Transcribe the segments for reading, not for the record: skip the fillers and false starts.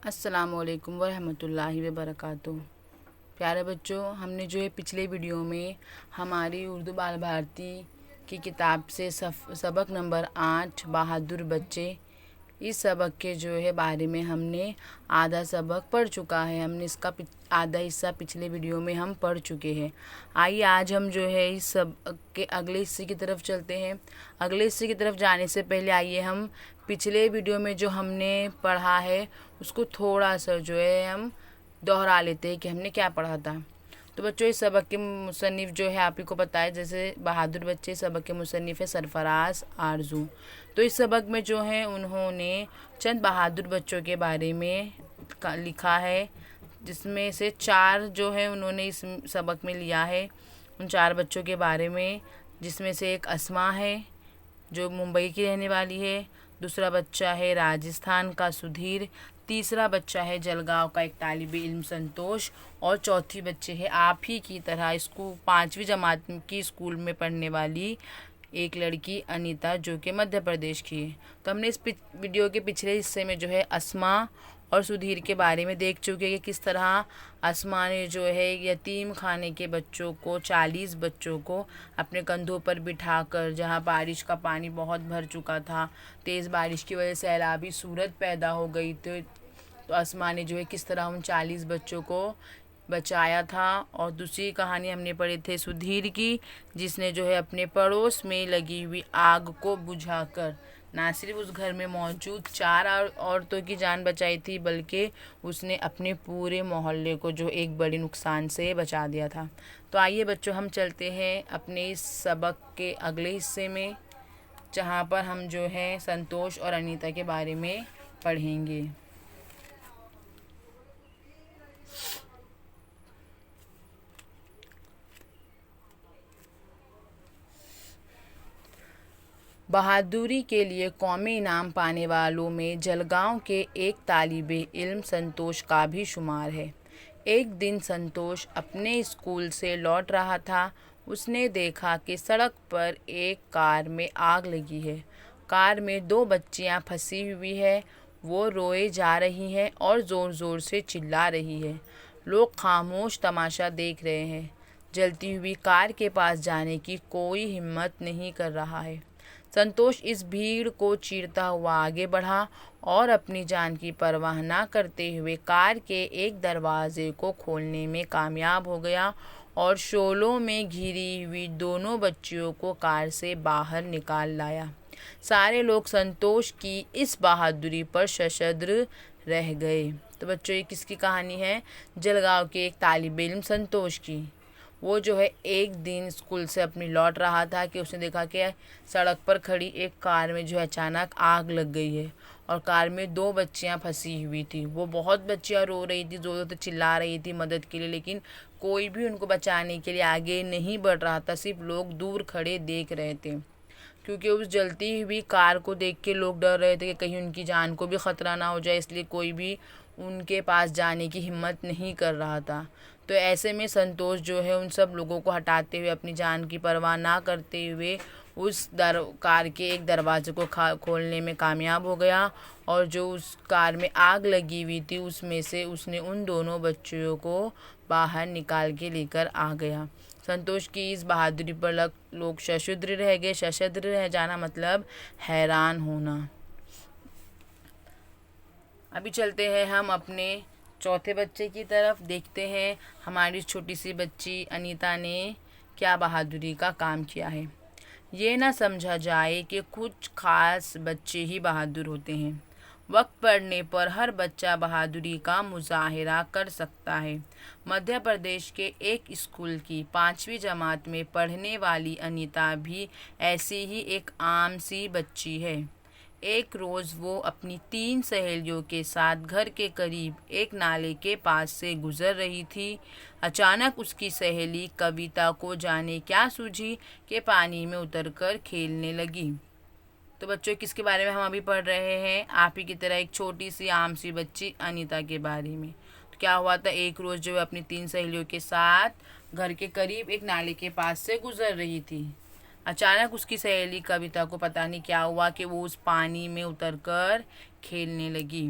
अस्सलामुअलैकुम वरहमतुल्लाहि वबरकातुहू। प्यारे बच्चों, हमने जो है पिछले वीडियो में हमारी उर्दू बाल भारती की किताब से सबक नंबर 8 बहादुर बच्चे, इस सबक के जो है बारे में हमने आधा सबक पढ़ चुका है। हमने इसका आधा हिस्सा पिछले वीडियो में हम पढ़ चुके हैं। आइए आज हम जो है इस सबक के अगले हिस्से की तरफ चलते हैं। अगले हिस्से की तरफ जाने से पहले आइए हम पिछले वीडियो में जो हमने पढ़ा है उसको थोड़ा सा जो है हम दोहरा लेते हैं कि हमने क्या पढ़ा था। तो बच्चों, इस सबक के मुसन्निफ़ जो है आप ही को पता है, जैसे बहादुर बच्चे सबक के मुसन्निफ़ है सरफराज आरजू। तो इस सबक में जो है उन्होंने चंद बहादुर बच्चों के बारे में लिखा है, जिसमें से 4 जो है उन्होंने इस सबक में लिया है। उन 4 बच्चों के बारे में, जिसमें से एक अस्मा है जो मुंबई की रहने वाली है, दूसरा बच्चा है राजस्थान का सुधीर, तीसरा बच्चा है जलगांव का एक तालिबे इल्म संतोष, और चौथी बच्चे है आप ही की तरह स्कूल 5वीं जमात की स्कूल में पढ़ने वाली एक लड़की अनीता, जो कि मध्य प्रदेश की है। तो हमने इस वीडियो के पिछले हिस्से में जो है अस्मा और सुधीर के बारे में देख चुके हैं कि किस तरह अस्मा ने जो है यतीम खाने के बच्चों को 40 बच्चों को अपने कंधों पर बिठाकर, जहां बारिश का पानी बहुत भर चुका था, तेज़ बारिश की वजह से सैलाबी सूरत पैदा हो गई थी, तो अस्मा ने जो है किस तरह उन 40 बच्चों को बचाया था। और दूसरी कहानी हमने पढ़ी थी सुधीर की, जिसने जो है अपने पड़ोस में लगी हुई आग को बुझाकर ना सिर्फ उस घर में मौजूद 4 औरतों की जान बचाई थी, बल्कि उसने अपने पूरे मोहल्ले को जो एक बड़े नुकसान से बचा दिया था। तो आइए बच्चों, हम चलते हैं अपने इस सबक के अगले हिस्से में, जहाँ पर हम जो है संतोष और अनीता के बारे में पढ़ेंगे। बहादुरी के लिए कौमी इनाम पाने वालों में जलगांव के एक तालिबे इल्म संतोष का भी शुमार है। एक दिन संतोष अपने स्कूल से लौट रहा था। उसने देखा कि सड़क पर एक कार में आग लगी है। कार में 2 बच्चियां फंसी हुई है। वो रोए जा रही हैं और ज़ोर ज़ोर से चिल्ला रही है। लोग खामोश तमाशा देख रहे हैं। जलती हुई कार के पास जाने की कोई हिम्मत नहीं कर रहा है। संतोष इस भीड़ को चीरता हुआ आगे बढ़ा और अपनी जान की परवाह न करते हुए कार के एक दरवाजे को खोलने में कामयाब हो गया और शोलों में घिरी हुई दोनों बच्चियों को कार से बाहर निकाल लाया। सारे लोग संतोष की इस बहादुरी पर सशद्र रह गए। तो बच्चों, ये किसकी कहानी है? जलगांव के एक तालिबे इल्म संतोष की। वो जो है एक दिन स्कूल से अपनी लौट रहा था कि उसने देखा कि सड़क पर खड़ी एक कार में जो है अचानक आग लग गई है और कार में 2 बच्चियां फंसी हुई थी। वो बहुत बच्चियां रो रही थी, ज़ोर ज़ोर से चिल्ला रही थी मदद के लिए, लेकिन कोई भी उनको बचाने के लिए आगे नहीं बढ़ रहा था। सिर्फ लोग दूर खड़े देख रहे थे, क्योंकि उस जलती हुई कार को देख के लोग डर रहे थे कि कहीं उनकी जान को भी ख़तरा ना हो जाए, इसलिए कोई भी उनके पास जाने की हिम्मत नहीं कर रहा था। तो ऐसे में संतोष जो है उन सब लोगों को हटाते हुए, अपनी जान की परवाह ना करते हुए उस कार के एक दरवाजे को खोलने में कामयाब हो गया और जो उस कार में आग लगी हुई थी उसमें से उसने उन दोनों बच्चियों को बाहर निकाल के लेकर आ गया। संतोष की इस बहादुरी पर लोग सशुद्र रह गए। सशुद्र रह जाना मतलब हैरान होना। अभी चलते हैं हम अपने चौथे बच्चे की तरफ, देखते हैं हमारी छोटी सी बच्ची अनीता ने क्या बहादुरी का काम किया है। ये ना समझा जाए कि कुछ खास बच्चे ही बहादुर होते हैं। वक्त पड़ने पर हर बच्चा बहादुरी का मुजाहिरा कर सकता है। मध्य प्रदेश के एक स्कूल की 5वीं जमात में पढ़ने वाली अनीता भी ऐसी ही एक आम सी बच्ची है। एक रोज़ वो अपनी 3 सहेलियों के साथ घर के करीब एक नाले के पास से गुज़र रही थी। अचानक उसकी सहेली कविता को जाने क्या सूझी कि पानी में उतरकर खेलने लगी। तो बच्चों, किसके बारे में हम अभी पढ़ रहे हैं? आप ही की तरह एक छोटी सी आम सी बच्ची अनीता के बारे में। तो क्या हुआ था, एक रोज़ जो है अपनी 3 सहेलियों के साथ घर के करीब एक नाले के पास से गुज़र रही थी। अचानक उसकी सहेली कविता को पता नहीं क्या हुआ कि वो उस पानी में उतरकर खेलने लगी।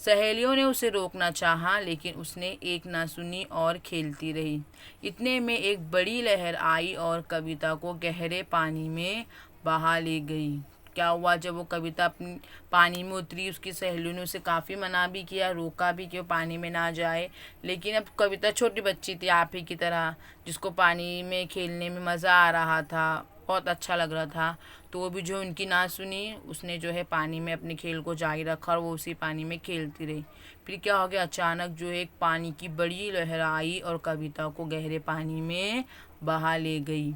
सहेलियों ने उसे रोकना चाहा, लेकिन उसने एक ना सुनी और खेलती रही। इतने में एक बड़ी लहर आई और कविता को गहरे पानी में बहा ले गई। क्या हुआ, जब वो कविता अपनी पानी में उतरी, उसकी सहेलियों ने उसे काफ़ी मना भी किया, रोका भी कि वो पानी में ना जाए। लेकिन अब कविता छोटी बच्ची थी, आप ही की तरह, जिसको पानी में खेलने में मज़ा आ रहा था, बहुत अच्छा लग रहा था। तो वो भी जो उनकी ना सुनी, उसने जो है पानी में अपने खेल को जारी रखा और वो उसी पानी में खेलती रही। फिर क्या हो गया, अचानक जो है एक पानी की बड़ी लहर आई और कविता को गहरे पानी में बहा ले गई।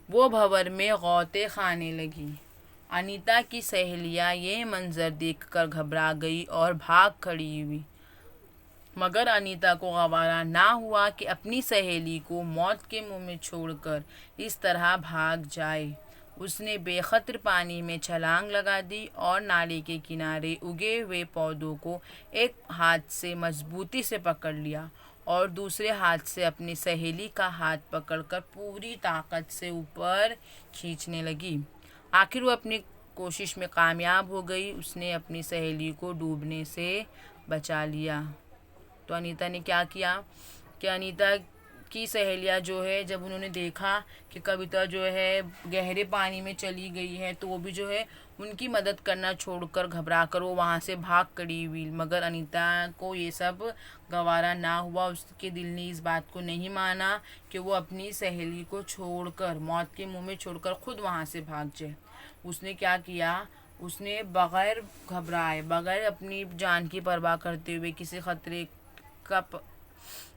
वो भंवर में गौते खाने लगी। अनीता की सहेलियां ये मंजर देखकर घबरा गई और भाग खड़ी हुई। मगर अनीता को गवारा ना हुआ कि अपनी सहेली को मौत के मुंह में छोड़कर इस तरह भाग जाए। उसने बेखतर पानी में छलांग लगा दी और नाले के किनारे उगे हुए पौधों को एक हाथ से मजबूती से पकड़ लिया और दूसरे हाथ से अपनी सहेली का हाथ पकड़कर पूरी ताकत से ऊपर खींचने लगी। आखिर वो अपनी कोशिश में कामयाब हो गई। उसने अपनी सहेली को डूबने से बचा लिया। तो अनीता ने क्या किया कि अनीता की सहेलियाँ जो है, जब उन्होंने देखा कि कविता जो है गहरे पानी में चली गई है, तो वो भी जो है उनकी मदद करना छोड़कर घबरा कर वो वहाँ से भाग खड़ी हुई। मगर अनीता को ये सब गवारा ना हुआ। उसके दिल ने इस बात को नहीं माना कि वो अपनी सहेली को छोड़कर, मौत के मुंह में छोड़कर खुद वहाँ से भाग जाए। उसने क्या किया, उसने बगैर घबराए, बगैर अपनी जान की परवाह करते हुए, किसी खतरे का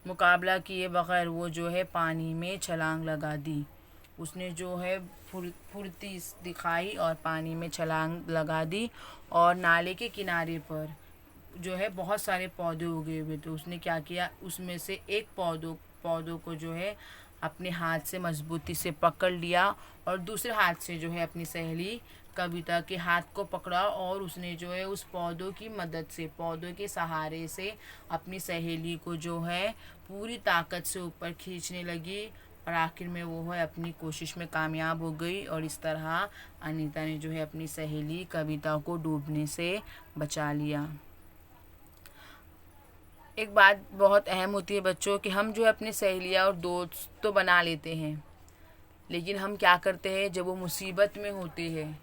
मुकाबला किए बगैर वो जो है पानी में छलांग लगा दी। उसने जो है फुर्ती दिखाई और पानी में छलांग लगा दी और नाले के किनारे पर जो है बहुत सारे पौधे उगे हुए थे। उसने क्या किया, उसमें से एक पौधों को जो है अपने हाथ से मजबूती से पकड़ लिया और दूसरे हाथ से जो है अपनी सहेली कविता के हाथ को पकड़ा और उसने जो है उस पौधों की मदद से, पौधों के सहारे से अपनी सहेली को जो है पूरी ताकत से ऊपर खींचने लगी और आखिर में वो है अपनी कोशिश में कामयाब हो गई। और इस तरह अनीता ने जो है अपनी सहेली कविता को डूबने से बचा लिया। एक बात बहुत अहम होती है बच्चों कि हम जो है अपनी सहेलियाँ और दोस्त तो बना लेते हैं, लेकिन हम क्या करते हैं जब वो मुसीबत में होते हैं,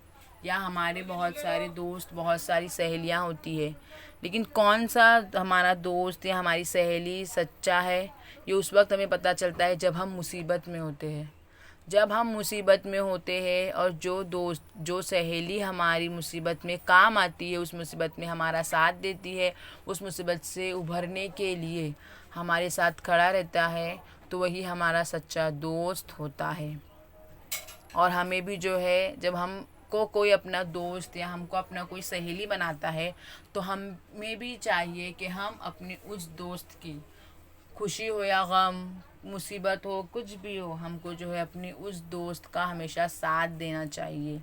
या हमारे बहुत सारे दोस्त, बहुत सारी सहेलियाँ होती है, लेकिन कौन सा हमारा दोस्त या हमारी सहेली सच्चा है, ये उस वक्त हमें पता चलता है जब हम मुसीबत में होते हैं। जब हम मुसीबत में होते हैं और जो दोस्त, जो सहेली हमारी मुसीबत में काम आती है, उस मुसीबत में हमारा साथ देती है, उस मुसीबत से उभरने के लिए हमारे साथ खड़ा रहता है, तो वही हमारा सच्चा दोस्त होता है। और हमें भी जो है, जब हमको कोई अपना दोस्त या हमको अपना कोई सहेली बनाता है, तो हमें भी चाहिए कि हम अपने उस दोस्त की खुशी हो या गम, मुसीबत हो, कुछ भी हो, हमको जो है अपने उस दोस्त का हमेशा साथ देना चाहिए।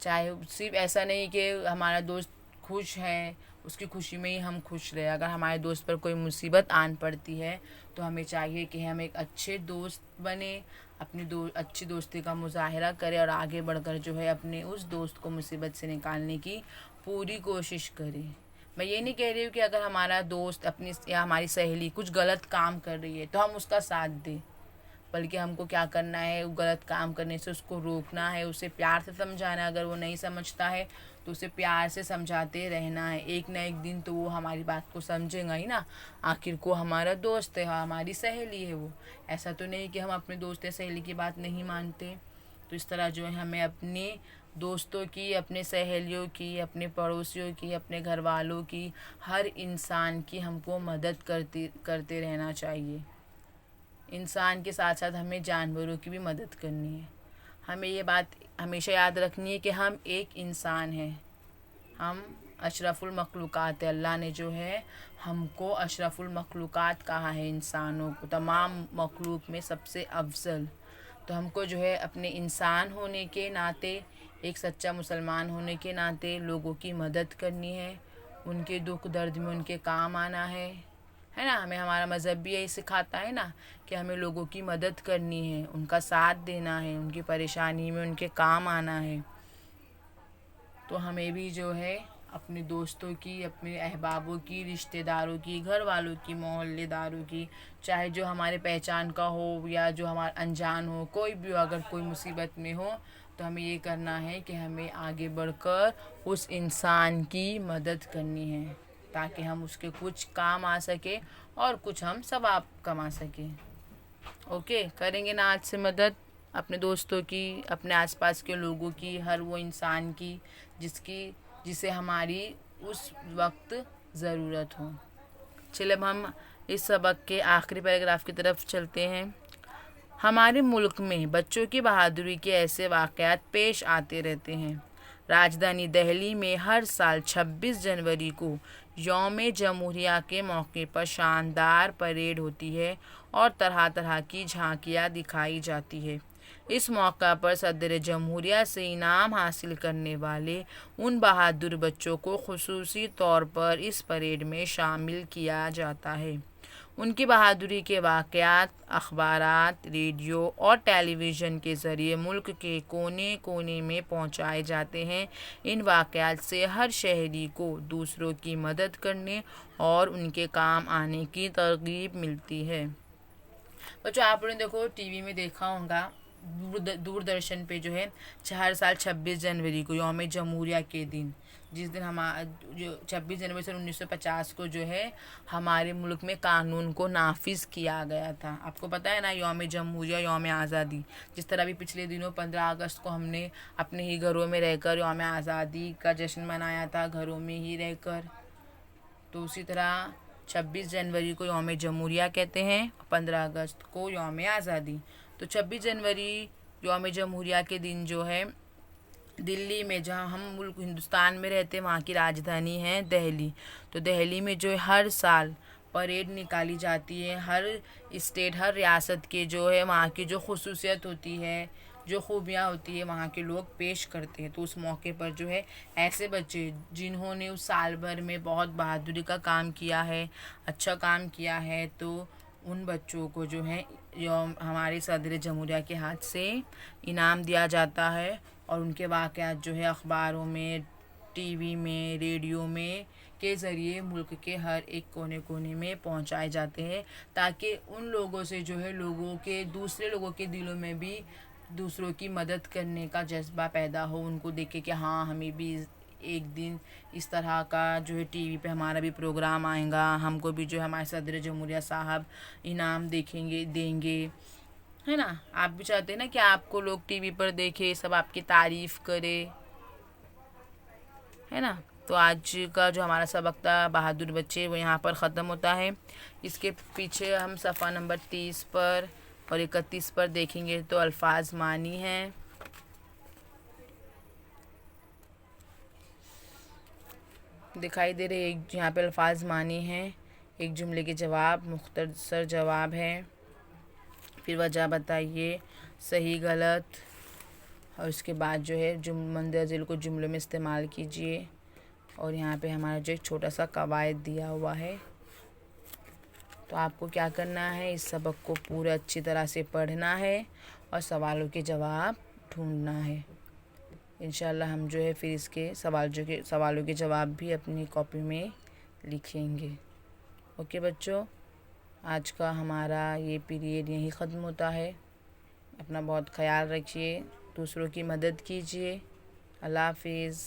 चाहे सिर्फ ऐसा नहीं कि हमारा दोस्त खुश है, उसकी खुशी में ही हम खुश रहे। अगर हमारे दोस्त पर कोई मुसीबत आन पड़ती है, तो हमें चाहिए कि हम एक अच्छे दोस्त बने, अपनी अच्छी दोस्ती का मुजाहरा करें और आगे बढ़कर जो है अपने उस दोस्त को मुसीबत से निकालने की पूरी कोशिश करें। मैं ये नहीं कह रही हूँ कि अगर हमारा दोस्त अपनी या हमारी सहेली कुछ गलत काम कर रही है तो हम उसका साथ दें, बल्कि हमको क्या करना है, गलत काम करने से उसको रोकना है, उसे प्यार से समझाना है। अगर वो नहीं समझता है तो उसे प्यार से समझाते रहना है। एक ना एक दिन तो वो हमारी बात को समझेगा ही ना, आखिर को हमारा दोस्त है, हमारी सहेली है वो। ऐसा तो नहीं कि हम अपने दोस्त या सहेली की बात नहीं मानते। तो इस तरह जो है हमें अपने दोस्तों की, अपने सहेलियों की, अपने पड़ोसियों की, अपने घर वालों की, हर इंसान की हमको मदद करते रहना चाहिए। इंसान के साथ साथ हमें जानवरों की भी मदद करनी है। हमें ये बात हमेशा याद रखनी है कि हम एक इंसान हैं, हम अशरफुल मखलूक़ात है। अल्लाह ने जो है हमको अशरफुल मखलूक़ात कहा है, इंसानों को, तमाम मखलूक में सबसे अफजल। तो हमको जो है अपने इंसान होने के नाते, एक सच्चा मुसलमान होने के नाते लोगों की मदद करनी है, उनके दुख दर्द में उनके काम आना है ना। हमें हमारा मज़हब भी यही सिखाता है ना कि हमें लोगों की मदद करनी है, उनका साथ देना है, उनकी परेशानी में उनके काम आना है। तो हमें भी जो है अपने दोस्तों की, अपने अहबाबों की, रिश्तेदारों की, घर वालों की, मोहल्लेदारों की, चाहे जो हमारे पहचान का हो या जो हमारा अनजान हो, कोई भी हो, अगर कोई मुसीबत में हो तो हमें ये करना है कि हमें आगे बढ़कर उस इंसान की मदद करनी है, ताकि हम उसके कुछ काम आ सके और कुछ हम सवाब कमा सकें। ओके, करेंगे ना आज से मदद अपने दोस्तों की, अपने आसपास के लोगों की, हर वो इंसान की जिसे हमारी उस वक्त ज़रूरत हो। चलिए अब हम इस सबक के आखिरी पैराग्राफ की तरफ चलते हैं। हमारे मुल्क में बच्चों की बहादुरी के ऐसे वाक़यात पेश आते रहते हैं। राजधानी दिल्ली में हर साल 26 जनवरी को यौम जमहूरिया के मौके पर शानदार परेड होती है और तरह तरह की झांकियाँ दिखाई जाती है। इस मौका पर सदर जमहूरिया से इनाम हासिल करने वाले उन बहादुर बच्चों को खुसूसी तौर पर इस परेड में शामिल किया जाता है। उनकी बहादुरी के वाक़यात अखबारात, रेडियो और टेलीविज़न के ज़रिए मुल्क के कोने कोने में पहुंचाए जाते हैं। इन वाक़यात से हर शहरी को दूसरों की मदद करने और उनके काम आने की तरगीब मिलती है। बच्चों, आप लोगों ने देखो टीवी में देखा होगा, दूरदर्शन पे जो है हर साल 26 जनवरी को यौम जमहूरिया के दिन, जिस दिन जो 26 जनवरी सन 1950 को जो है हमारे मुल्क में कानून को नाफिज किया गया था। आपको पता है ना, यौम जमहूरिया, यौम आज़ादी। जिस तरह भी पिछले दिनों 15 अगस्त को हमने अपने ही घरों में रहकर यौम आज़ादी का जश्न मनाया था, घरों में ही रहकर, तो उसी तरह 26 जनवरी को यौम जमहूरिया कहते हैं, 15 अगस्त को यौम आज़ादी। तो 26 जनवरी यौम जमहूरिया के दिन जो है दिल्ली में, जहाँ हम मुल्क हिंदुस्तान में रहते हैं, वहाँ की राजधानी है दिल्ली। तो दिल्ली में जो है हर साल परेड निकाली जाती है। हर स्टेट, हर रियासत के जो है वहाँ की जो खुसूसियत होती है, जो खूबियाँ होती है, वहाँ के लोग पेश करते हैं। तो उस मौके पर जो है ऐसे बच्चे जिन्होंने उस साल भर में बहुत बहादुरी का काम किया है, अच्छा काम किया है, तो उन बच्चों को जो है हमारे सदर जमहूरिया के हाथ से इनाम दिया जाता है और उनके वाक़यात जो है अखबारों में, टीवी में, रेडियो में के ज़रिए मुल्क के हर एक कोने कोने में पहुंचाए जाते हैं, ताकि उन लोगों से जो है दूसरे लोगों के दिलों में भी दूसरों की मदद करने का जज्बा पैदा हो। उनको देखे कि हाँ, हमें भी एक दिन इस तरह का जो है टीवी पे हमारा भी प्रोग्राम आएगा, हमको भी जो है हमारे सदर जमहूरिया साहब इनाम देंगे, है ना। आप भी चाहते हैं ना कि आपको लोग टीवी पर देखे, सब आपकी तारीफ़ करे, है ना। तो आज का जो हमारा सबक था बहादुर बच्चे, वो यहाँ पर ख़त्म होता है। इसके पीछे हम सफ़ा नंबर 30 पर और 31 पर देखेंगे तो अल्फाज मानी हैं। दिखाई दे रहे एक यहाँ पे अल्फाज मानी हैं, एक जुमले के जवाब, मुख्तसर जवाब है, फिर वजह बताइए, सही गलत, और उसके बाद जो है मंदरजिल को जुमलों में इस्तेमाल कीजिए। और यहाँ पे हमारा जो एक छोटा सा कवायद दिया हुआ है। तो आपको क्या करना है, इस सबक को पूरा अच्छी तरह से पढ़ना है और सवालों के जवाब ढूंढना है। इंशाल्लाह हम जो है फिर इसके सवालों के जवाब भी अपनी कॉपी में लिखेंगे। ओके बच्चों, आज का हमारा ये पीरियड यहीं ख़त्म होता है। अपना बहुत ख्याल रखिए, दूसरों की मदद कीजिए। अल्लाह हाफिज़।